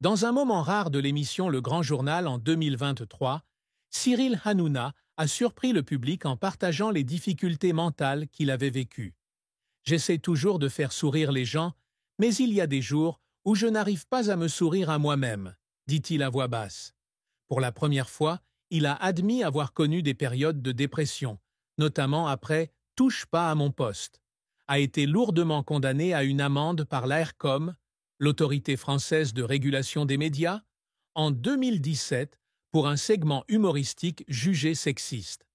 Dans un moment rare de l'émission Le Grand Journal en 2023, Cyril Hanouna a surpris le public en partageant les difficultés mentales qu'il avait vécues. J'essaie toujours de faire sourire les gens, mais il y a des jours où je n'arrive pas à me sourire à moi-même, dit-il à voix basse. Pour la première fois, il a admis avoir connu des périodes de dépression, notamment après « Touche pas à mon poste », a été lourdement condamné à une amende par l'ARCOM, l'autorité française de régulation des médias, en 2017 pour un segment humoristique jugé sexiste.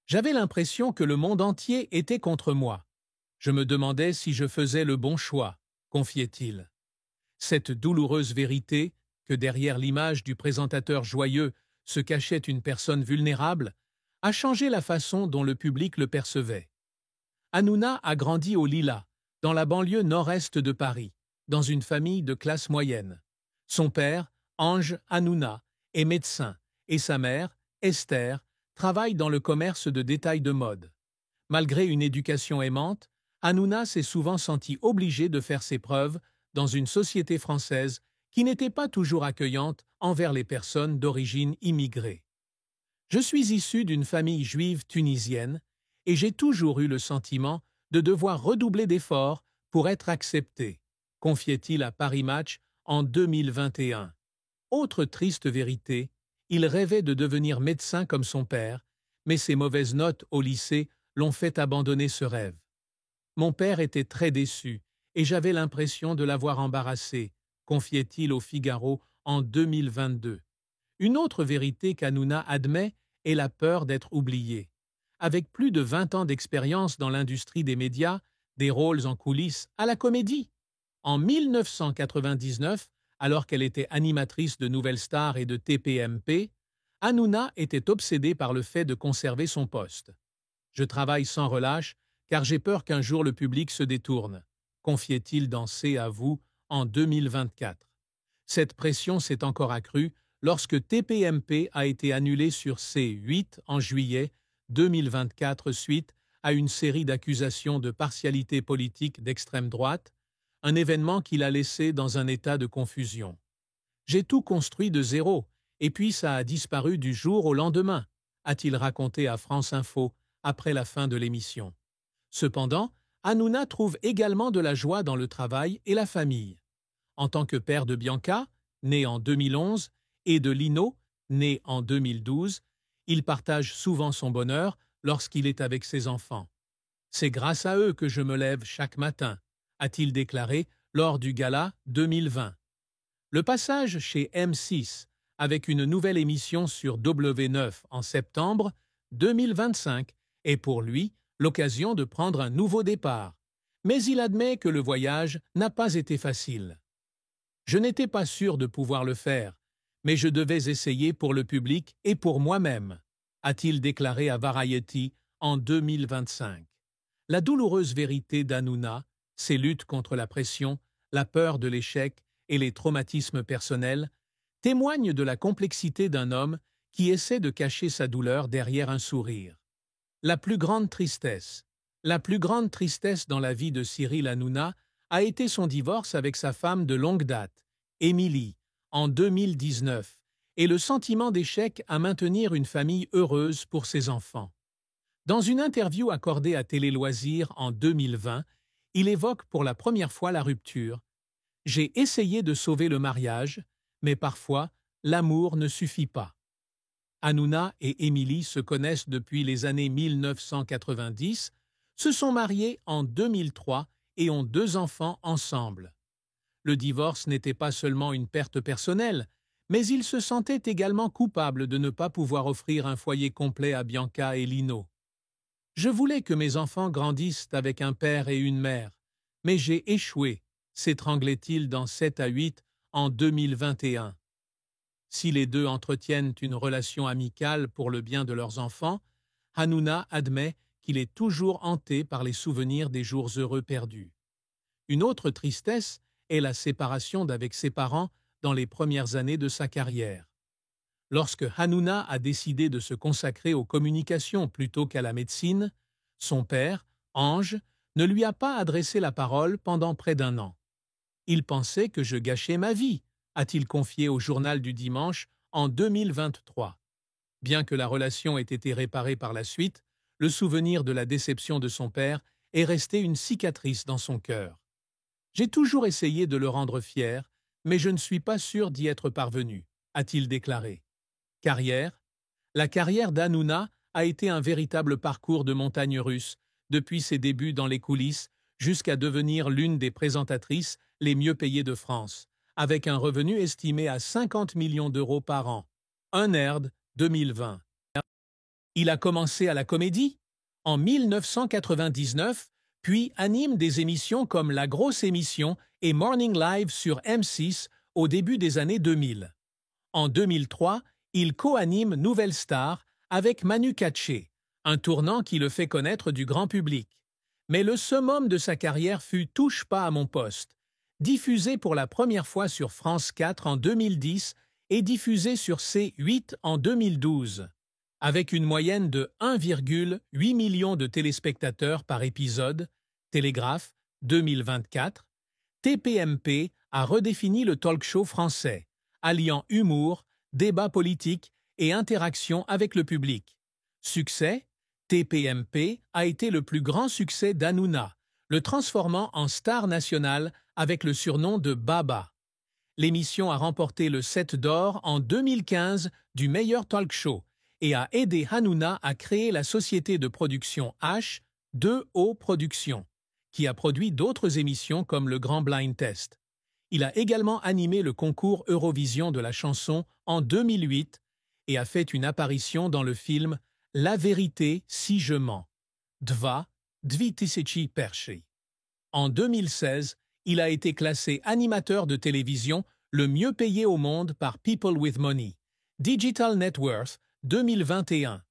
J'avais l'impression que le monde entier était contre moi. Je me demandais si je faisais le bon choix, confiait-il. Cette douloureuse vérité, que derrière l'image du présentateur joyeux se cachait une personne vulnérable, a changé la façon dont le public le percevait. Hanouna a grandi au Lilas, dans la banlieue nord-est de Paris, dans une famille de classe moyenne. Son père, Ange Hanouna, est médecin et sa mère, Esther, travaille dans le commerce de détail de mode. Malgré une éducation aimante, Hanouna s'est souvent senti obligé de faire ses preuves dans une société française qui n'était pas toujours accueillante envers les personnes d'origine immigrée. Je suis issu d'une famille juive tunisienne et j'ai toujours eu le sentiment de devoir redoubler d'efforts pour être accepté, confiait-il à Paris Match en 2021. Autre triste vérité, il rêvait de devenir médecin comme son père, mais ses mauvaises notes au lycée l'ont fait abandonner ce rêve. Mon père était très déçu et j'avais l'impression de l'avoir embarrassé, confiait-il au Figaro en 2022. Une autre vérité qu'Hanouna admet est la peur d'être oublié. Avec plus de 20 ans d'expérience dans l'industrie des médias, des rôles en coulisses à la comédie. En 1999, alors qu'elle était animatrice de Nouvelles Stars et de TPMP, Hanouna était obsédée par le fait de conserver son poste. « Je travaille sans relâche car j'ai peur qu'un jour le public se détourne », confiait-il dans C'est à vous en 2024. Cette pression s'est encore accrue lorsque TPMP a été annulé sur C8 en juillet 2024 suite à une série d'accusations de partialité politique d'extrême droite, un événement qui l'a laissé dans un état de confusion. « J'ai tout construit de zéro, et puis ça a disparu du jour au lendemain », a-t-il raconté à France Info après la fin de l'émission. Cependant, Hanouna trouve également de la joie dans le travail et la famille. En tant que père de Bianca, né en 2011, et de Lino, né en 2012, il partage souvent son bonheur lorsqu'il est avec ses enfants. « C'est grâce à eux que je me lève chaque matin », a-t-il déclaré lors du gala 2020. Le passage chez M6, avec une nouvelle émission sur W9 en septembre 2025, est pour lui l'occasion de prendre un nouveau départ. Mais il admet que le voyage n'a pas été facile. « Je n'étais pas sûr de pouvoir le faire, mais je devais essayer pour le public et pour moi-même », a-t-il déclaré à Variety en 2025. La douloureuse vérité d'Hanouna, ses luttes contre la pression, la peur de l'échec et les traumatismes personnels, témoignent de la complexité d'un homme qui essaie de cacher sa douleur derrière un sourire. La plus grande tristesse dans la vie de Cyril Hanouna a été son divorce avec sa femme de longue date, Émilie, en 2019, et le sentiment d'échec à maintenir une famille heureuse pour ses enfants. Dans une interview accordée à Télé Loisirs en 2020, il évoque pour la première fois la rupture. « J'ai essayé de sauver le mariage, mais parfois, l'amour ne suffit pas. » Hanouna et Émilie se connaissent depuis les années 1990, se sont mariés en 2003 et ont 2 enfants ensemble. Le divorce n'était pas seulement une perte personnelle, mais il se sentait également coupable de ne pas pouvoir offrir un foyer complet à Bianca et Lino. « Je voulais que mes enfants grandissent avec un père et une mère, mais j'ai échoué », s'étranglait-il dans 7 à 8 en 2021. Si les deux entretiennent une relation amicale pour le bien de leurs enfants, Hanouna admet qu'il est toujours hanté par les souvenirs des jours heureux perdus. Une autre tristesse est la séparation d'avec ses parents dans les premières années de sa carrière. Lorsque Hanouna a décidé de se consacrer aux communications plutôt qu'à la médecine, son père, Ange, ne lui a pas adressé la parole pendant près d'1 an. « Il pensait que je gâchais ma vie », a-t-il confié au Journal du Dimanche en 2023. Bien que la relation ait été réparée par la suite, le souvenir de la déception de son père est resté une cicatrice dans son cœur. J'ai toujours essayé de le rendre fier, mais je ne suis pas sûr d'y être parvenu, a-t-il déclaré. Carrière. La carrière d'Hanouna a été un véritable parcours de montagne russe, depuis ses débuts dans les coulisses jusqu'à devenir l'une des présentatrices les mieux payées de France, avec un revenu estimé à 50 millions d'euros par an. Unaired 2020. Il a commencé à la comédie en 1999, puis anime des émissions comme La Grosse Émission et Morning Live sur M6 au début des années 2000. En 2003, il co-anime Nouvelle Star avec Manu Katché, un tournant qui le fait connaître du grand public. Mais le summum de sa carrière fut Touche pas à mon poste, diffusé pour la première fois sur France 4 en 2010 et diffusé sur C8 en 2012. Avec une moyenne de 1,8 million de téléspectateurs par épisode, Télégraphe 2024, TPMP a redéfini le talk-show français, alliant humour, débat politique et interaction avec le public. Succès, TPMP a été le plus grand succès d'Hanouna, le transformant en star nationale avec le surnom de Baba. L'émission a remporté le 7 d'or en 2015 du meilleur talk-show et a aidé Hanouna à créer la société de production H2O Productions, qui a produit d'autres émissions comme Le Grand Blind Test. Il a également animé le concours Eurovision de la chanson en 2008 et a fait une apparition dans le film La vérité si je mens, 2000 perché. En 2016, il a été classé animateur de télévision le mieux payé au monde par People with Money, Digital Net Worth 2021.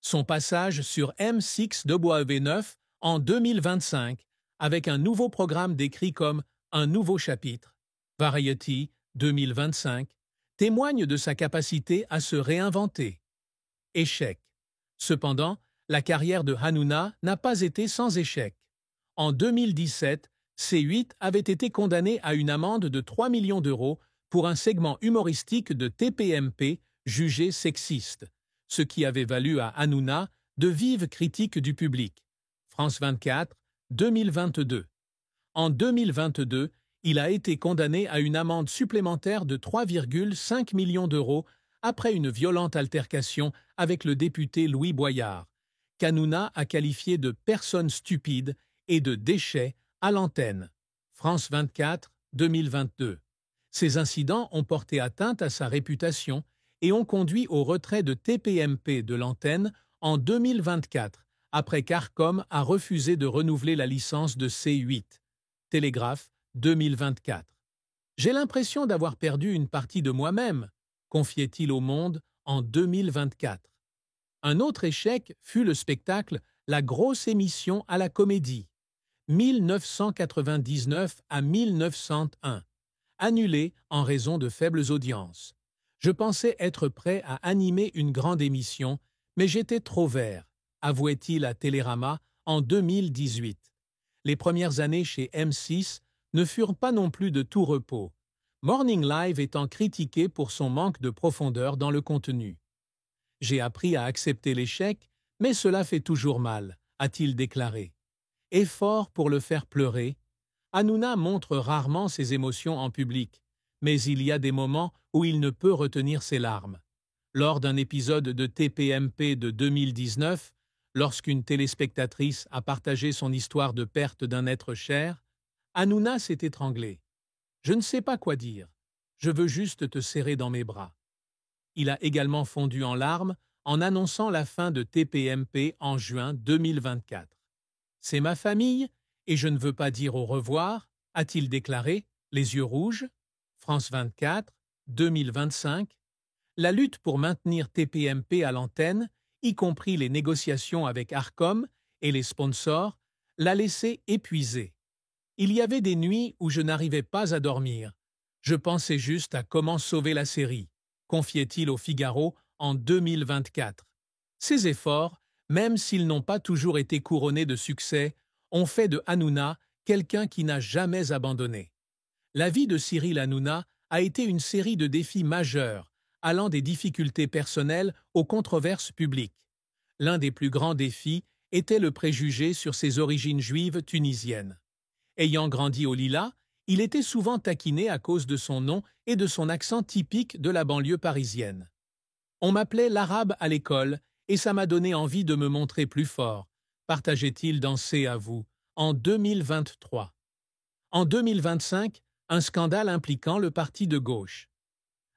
Son passage sur M6W9 en 2025, avec un nouveau programme décrit comme un nouveau chapitre, Variety 2025, témoigne de sa capacité à se réinventer. Échec. Cependant, la carrière de Hanouna n'a pas été sans échec. En 2017, C8 avait été condamné à une amende de 3 millions d'euros pour un segment humoristique de TPMP jugé sexiste, ce qui avait valu à Hanouna de vives critiques du public. France 24, 2022. En 2022, il a été condamné à une amende supplémentaire de 3,5 millions d'euros après une violente altercation avec le député Louis Boyard, qu'Hanouna a qualifié de personne stupide et de déchet à l'antenne. France 24, 2022. Ces incidents ont porté atteinte à sa réputation et ont conduit au retrait de TPMP de l'antenne en 2024, après qu'Arcom a refusé de renouveler la licence de C8. Télégraphe 2024. J'ai l'impression d'avoir perdu une partie de moi-même, confiait-il au Monde en 2024. Un autre échec fut le spectacle La Grosse Émission à la Comédie, 1999 à 1901, annulé en raison de faibles audiences. Je pensais être prêt à animer une grande émission, mais j'étais trop vert, avouait-il à Télérama en 2018. Les premières années chez M6 ne furent pas non plus de tout repos, Morning Live étant critiqué pour son manque de profondeur dans le contenu. J'ai appris à accepter l'échec, mais cela fait toujours mal, a-t-il déclaré. Effort pour le faire pleurer. Hanouna montre rarement ses émotions en public, mais il y a des moments où il ne peut retenir ses larmes. Lors d'un épisode de TPMP de 2019, lorsqu'une téléspectatrice a partagé son histoire de perte d'un être cher, Hanouna s'est étranglé. « Je ne sais pas quoi dire. Je veux juste te serrer dans mes bras. » Il a également fondu en larmes en annonçant la fin de TPMP en juin 2024. « C'est ma famille et je ne veux pas dire au revoir », a-t-il déclaré, les yeux rouges. France 24, 2025. La lutte pour maintenir TPMP à l'antenne, y compris les négociations avec Arcom et les sponsors, l'a laissé épuisé. Il y avait des nuits où je n'arrivais pas à dormir. Je pensais juste à comment sauver la série, confiait-il au Figaro en 2024. Ces efforts, même s'ils n'ont pas toujours été couronnés de succès, ont fait de Hanouna quelqu'un qui n'a jamais abandonné. La vie de Cyril Hanouna a été une série de défis majeurs, allant des difficultés personnelles aux controverses publiques. L'un des plus grands défis était le préjugé sur ses origines juives tunisiennes. Ayant grandi au Lilas, il était souvent taquiné à cause de son nom et de son accent typique de la banlieue parisienne. On m'appelait l'arabe à l'école et ça m'a donné envie de me montrer plus fort, partageait-il dans C'est à vous, en 2023. En 2025, un scandale impliquant le parti de gauche.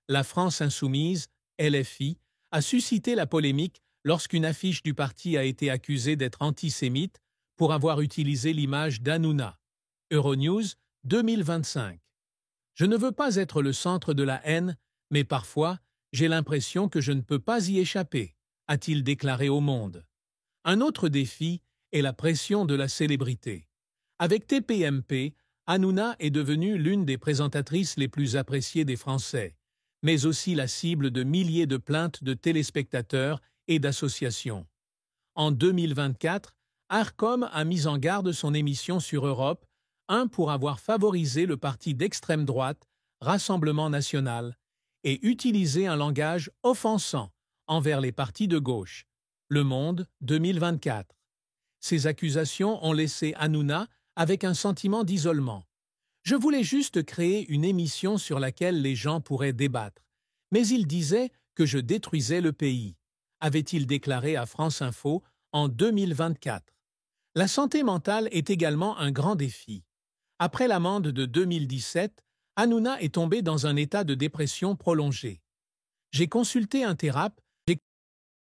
La France insoumise, LFI, a suscité la polémique lorsqu'une affiche du parti a été accusée d'être antisémite pour avoir utilisé l'image d'Hanouna. Euronews 2025. Je ne veux pas être le centre de la haine, mais parfois, j'ai l'impression que je ne peux pas y échapper, a-t-il déclaré au Monde. Un autre défi est la pression de la célébrité. Avec TPMP, Hanouna est devenue l'une des présentatrices les plus appréciées des Français, mais aussi la cible de milliers de plaintes de téléspectateurs et d'associations. En 2024, Arcom a mis en garde son émission sur Europe 1 pour avoir favorisé le parti d'extrême droite, Rassemblement national, et utilisé un langage offensant envers les partis de gauche. Le Monde 2024. Ces accusations ont laissé Hanouna avec un sentiment d'isolement. Je voulais juste créer une émission sur laquelle les gens pourraient débattre, mais il disait que je détruisais le pays, avait-il déclaré à France Info en 2024. La santé mentale est également un grand défi. Après l'amende de 2017, Hanouna est tombé dans un état de dépression prolongée. J'ai consulté un thérapeute